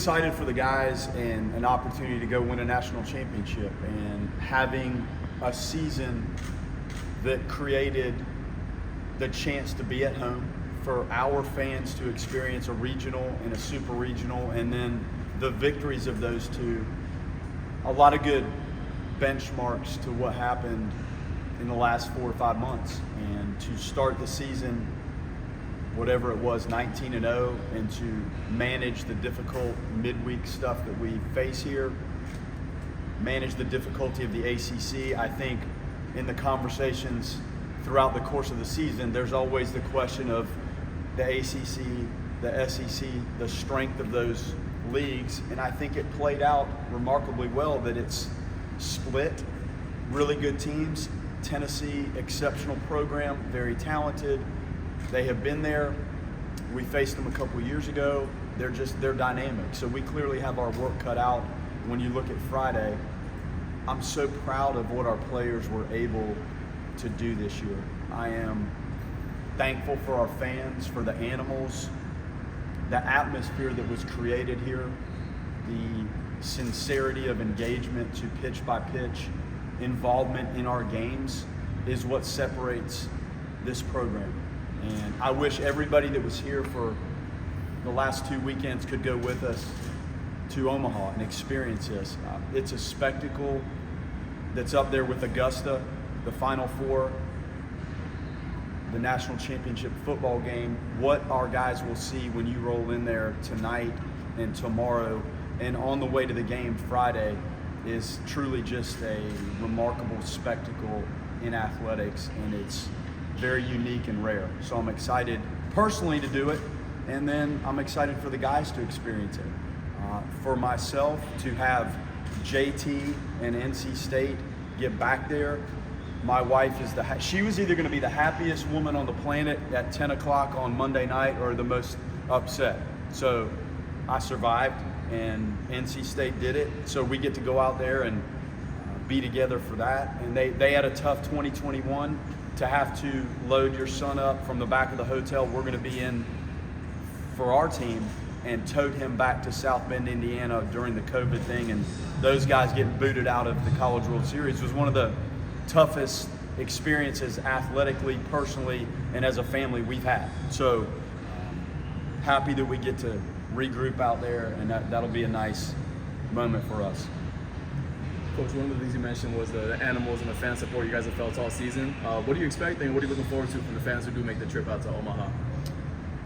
excited for the guys and an opportunity to go win a national championship and having a season that created the chance to be at home for our fans to experience a regional and a super regional, and then the victories of those two. A lot of good benchmarks to what happened in the last 4 or 5 months, and to start the season whatever it was, 19-0, and to manage the difficult midweek stuff that we face here, manage the difficulty of the ACC. I think in the conversations throughout the course of the season, there's always the question of the ACC, the SEC, the strength of those leagues, and I think it played out remarkably well that it's split, really good teams. Tennessee, exceptional program, very talented. They have been there. We faced them a couple years ago. They're dynamic. So we clearly have our work cut out. When you look at Friday, I'm so proud of what our players were able to do this year. I am thankful for our fans, for the animals, the atmosphere that was created here, the sincerity of engagement to pitch by pitch, involvement in our games is what separates this program. And I wish everybody that was here for the last 2 weekends could go with us to Omaha and experience this. It's a spectacle that's up there with Augusta, the Final Four, the national championship football game. What our guys will see when you roll in there tonight and tomorrow and on the way to the game Friday is truly just a remarkable spectacle in athletics, and it's very unique and rare. So I'm excited personally to do it, and then I'm excited for the guys to experience it. For myself to have JT and NC State get back there, my wife is she was either going to be the happiest woman on the planet at 10 o'clock on Monday night or the most upset. So I survived, and NC State did it. So we get to go out there and be together for that. And they had a tough 2021. To have to load your son up from the back of the hotel we're going to be in for our team and towed him back to South Bend, Indiana during the COVID thing, and those guys getting booted out of the College World Series was one of the toughest experiences athletically, personally, and as a family we've had. So happy that we get to regroup out there, and that'll be a nice moment for us. Coach, one of the things you mentioned was the animals and the fan support you guys have felt all season. What are you expecting? What are you looking forward to from the fans who do make the trip out to Omaha?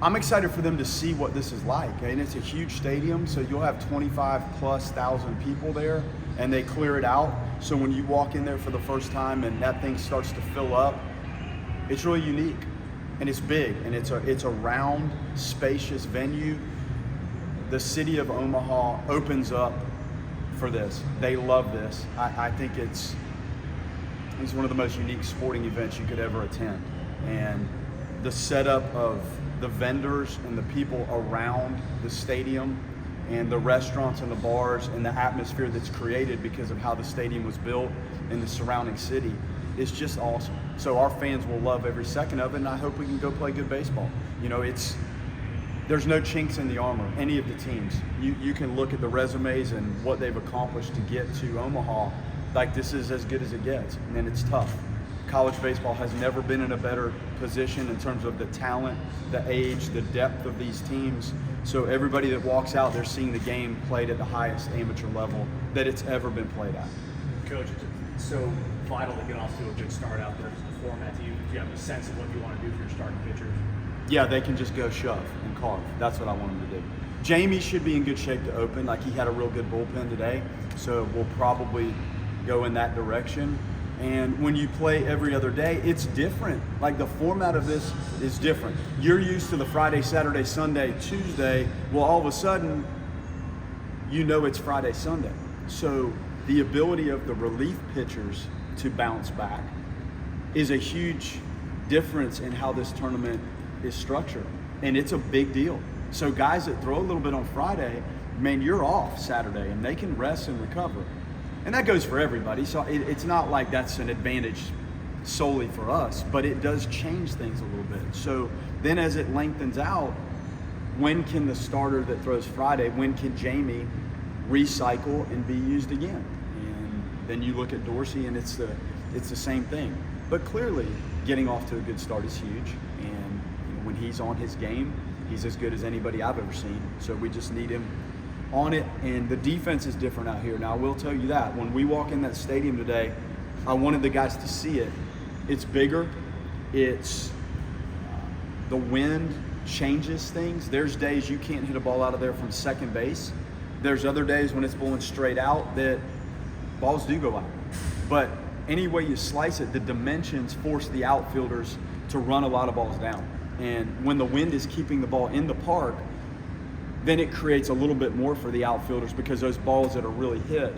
I'm excited for them to see what this is like, and it's a huge stadium, so you'll have 25,000+ people there, and they clear it out. So when you walk in there for the first time and that thing starts to fill up, it's really unique, and it's big, and it's a round, spacious venue. The city of Omaha opens up for this. They love this. I think it's one of the most unique sporting events you could ever attend. And the setup of the vendors and the people around the stadium and the restaurants and the bars and the atmosphere that's created because of how the stadium was built in the surrounding city is just awesome. So our fans will love every second of it, and I hope we can go play good baseball. You know, there's no chinks in the armor, any of the teams. You can look at the resumes and what they've accomplished to get to Omaha. Like, this is as good as it gets, and it's tough. College baseball has never been in a better position in terms of the talent, the age, the depth of these teams. So everybody that walks out, they're seeing the game played at the highest amateur level that it's ever been played at. Coach, it's so vital to get off to a good start out there. The format, do you have a sense of what you want to do for your starting pitchers? Yeah, they can just go shove and carve. That's what I want them to do. Jamie should be in good shape to open. Like, he had a real good bullpen today, so we'll probably go in that direction. And when you play every other day, it's different. Like, the format of this is different. You're used to the Friday, Saturday, Sunday, Tuesday. Well, all of a sudden, you know it's Friday, Sunday. So the ability of the relief pitchers to bounce back is a huge difference in how this tournament is structured, and it's a big deal. So guys that throw a little bit on Friday, man, you're off Saturday, and they can rest and recover. And that goes for everybody, so it's not like that's an advantage solely for us, but it does change things a little bit. So then as it lengthens out, when can the starter that throws Friday, when can Jamie recycle and be used again? And then you look at Dorsey, and it's the same thing. But clearly, getting off to a good start is huge. And when he's on his game, he's as good as anybody I've ever seen. So we just need him on it. And the defense is different out here. Now, I will tell you that. When we walk in that stadium today, I wanted the guys to see it. It's bigger. It's the wind changes things. There's days you can't hit a ball out of there from second base. There's other days when it's blowing straight out that balls do go out. But any way you slice it, the dimensions force the outfielders to run a lot of balls down. And when the wind is keeping the ball in the park, then it creates a little bit more for the outfielders because those balls that are really hit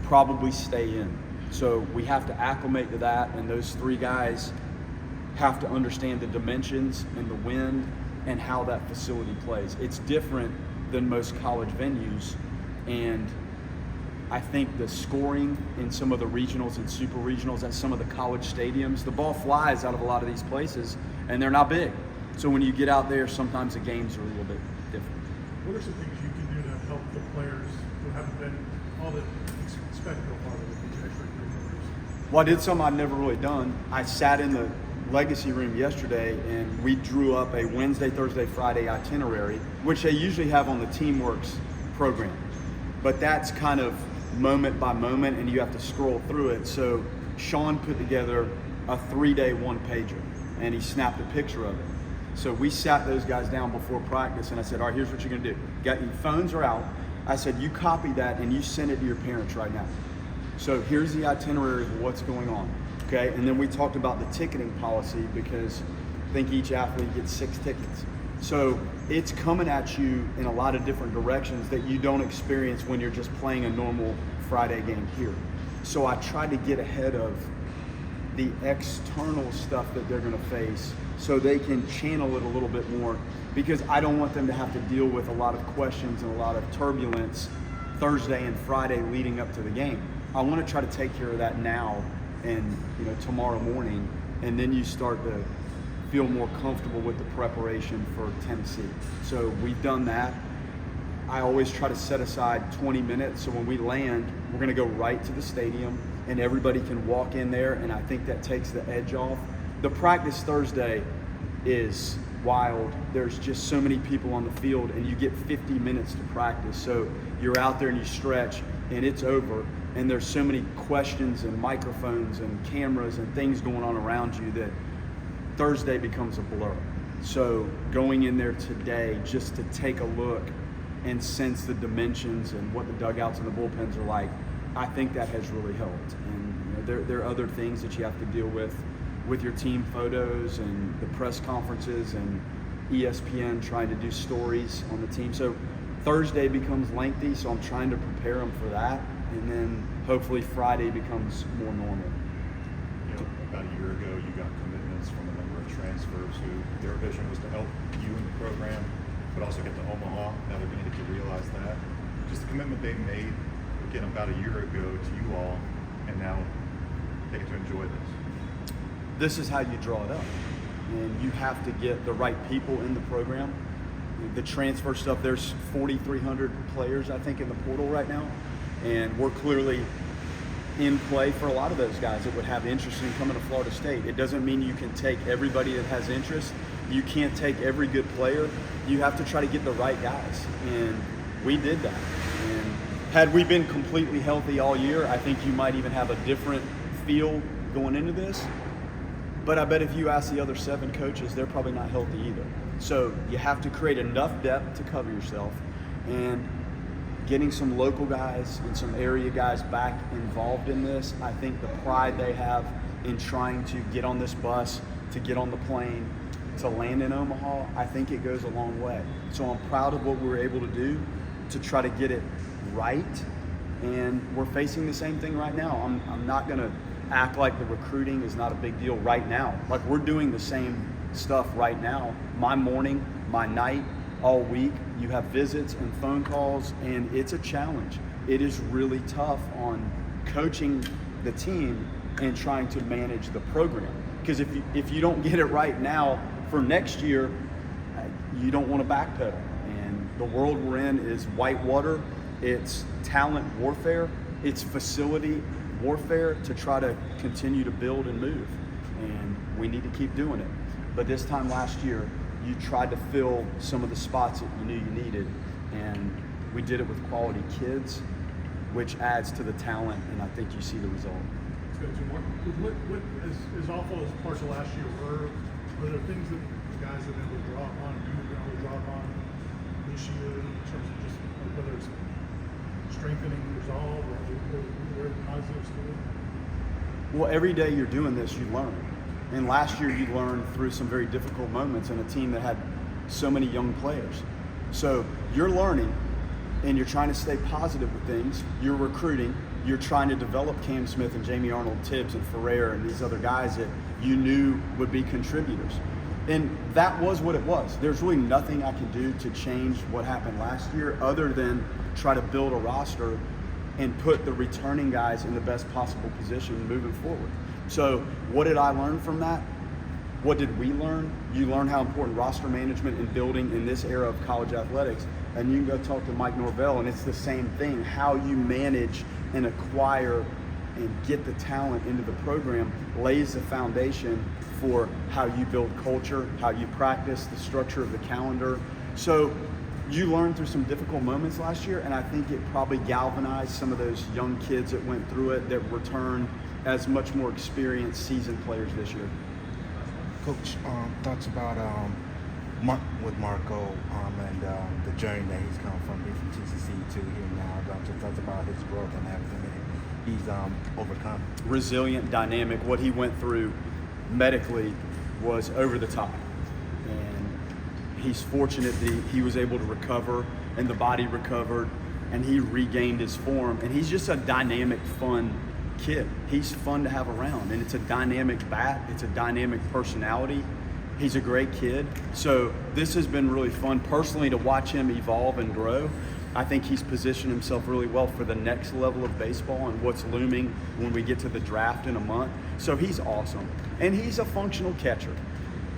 probably stay in. So we have to acclimate to that, and those three guys have to understand the dimensions and the wind and how that facility plays. It's different than most college venues, and I think the scoring in some of the regionals and super regionals at some of the college stadiums, the ball flies out of a lot of these places, and they're not big. So when you get out there, sometimes the games are a little bit different. What are some things you can do to help the players who haven't been all that expected part of it? Well, I did something I've never really done. I sat in the legacy room yesterday and we drew up a Wednesday, Thursday, Friday itinerary, which they usually have on the Teamworks program. But that's kind of moment by moment and you have to scroll through it. So Sean put together a 3-day one-pager and he snapped a picture of it. So we sat those guys down before practice and I said, all right, here's what you're gonna do. Got your phones are out. I said, you copy that and you send it to your parents right now. So here's the itinerary of what's going on, okay? And then we talked about the ticketing policy because I think each athlete gets 6 tickets. So it's coming at you in a lot of different directions that you don't experience when you're just playing a normal Friday game here. So I tried to get ahead of the external stuff that they're gonna face so they can channel it a little bit more because I don't want them to have to deal with a lot of questions and a lot of turbulence Thursday and Friday leading up to the game. I want to try to take care of that now and tomorrow morning, and then you start to feel more comfortable with the preparation for Tennessee. So we've done that. I always try to set aside 20 minutes so when we land, we're going to go right to the stadium and everybody can walk in there, and I think that takes the edge off. The practice Thursday is wild. There's just so many people on the field and you get 50 minutes to practice. So you're out there and you stretch and it's over. And there's so many questions and microphones and cameras and things going on around you that Thursday becomes a blur. So going in there today just to take a look and sense the dimensions and what the dugouts and the bullpens are like, I think that has really helped. And there are other things that you have to deal with your team photos and the press conferences and ESPN trying to do stories on the team. So Thursday becomes lengthy, so I'm trying to prepare them for that. And then hopefully Friday becomes more normal. About a year ago, you got commitments from a number of transfers who their vision was to help you in the program, but also get to Omaha. Now they're going to get to realize that. Just the commitment they made, again, about a year ago to you all, and now they get to enjoy this. This is how you draw it up. And you have to get the right people in the program. The transfer stuff, there's 4,300 players, I think, in the portal right now. And we're clearly in play for a lot of those guys that would have interest in coming to Florida State. It doesn't mean you can take everybody that has interest. You can't take every good player. You have to try to get the right guys. And we did that. And had we been completely healthy all year, I think you might even have a different feel going into this. But I bet if you ask the other 7 coaches, they're probably not healthy either. So you have to create enough depth to cover yourself. And getting some local guys and some area guys back involved in this, I think the pride they have in trying to get on this bus, to get on the plane, to land in Omaha, I think it goes a long way. So I'm proud of what we were able to do to try to get it right. And we're facing the same thing right now. I'm not going to act like the recruiting is not a big deal right now. Like, we're doing the same stuff right now. My morning, my night, all week. You have visits and phone calls, and it's a challenge. It is really tough on coaching the team and trying to manage the program. Because if you don't get it right now for next year, you don't want to backpedal. the world we're in is whitewater. It's talent warfare. It's facility warfare to try to continue to build and move. And we need to keep doing it. But this time last year, you tried to fill some of the spots that you knew you needed. And we did it with quality kids, which adds to the talent. And I think you see the result. Let's go to more. What as awful as parts of last year were there things that the guys have been able to draw upon, you have been able to draw upon this year in terms of just whether it's strengthening resolve or positives to it? Well, every day you're doing this, you learn. And last year you learned through some very difficult moments in a team that had so many young players. So you're learning and you're trying to stay positive with things. You're recruiting. You're trying to develop Cam Smith and Jamie Arnold, Tibbs and Ferrer and these other guys that you knew would be contributors. And that was what it was. There's really nothing I can do to change what happened last year other than try to build a roster and put the returning guys in the best possible position moving forward. So what did I learn from that? What did we learn? You learn how important roster management and building in this era of college athletics. And you can go talk to Mike Norvell, and it's the same thing. How you manage and acquire and get the talent into the program lays the foundation for how you build culture, how you practice, the structure of the calendar. So you learned through some difficult moments last year, and I think it probably galvanized some of those young kids that went through it that returned as much more experienced, seasoned players this year. Coach, thoughts about with Marco and the journey that he's come from being from TCC to here now. Just thoughts about his growth and everything that he's overcome. Resilient, dynamic. What he went through medically was over the top. And he's fortunate that he was able to recover and the body recovered and he regained his form. And he's just a dynamic, fun kid. He's fun to have around, and it's a dynamic bat. It's a dynamic personality. He's a great kid. So this has been really fun personally to watch him evolve and grow. I think he's positioned himself really well for the next level of baseball and what's looming when we get to the draft in a month. So he's awesome. And he's a functional catcher.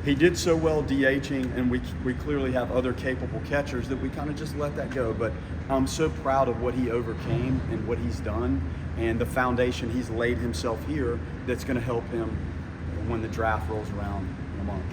He did so well DHing, and we clearly have other capable catchers that we kind of just let that go. But I'm so proud of what he overcame and what he's done and the foundation he's laid himself here that's going to help him when the draft rolls around in a month.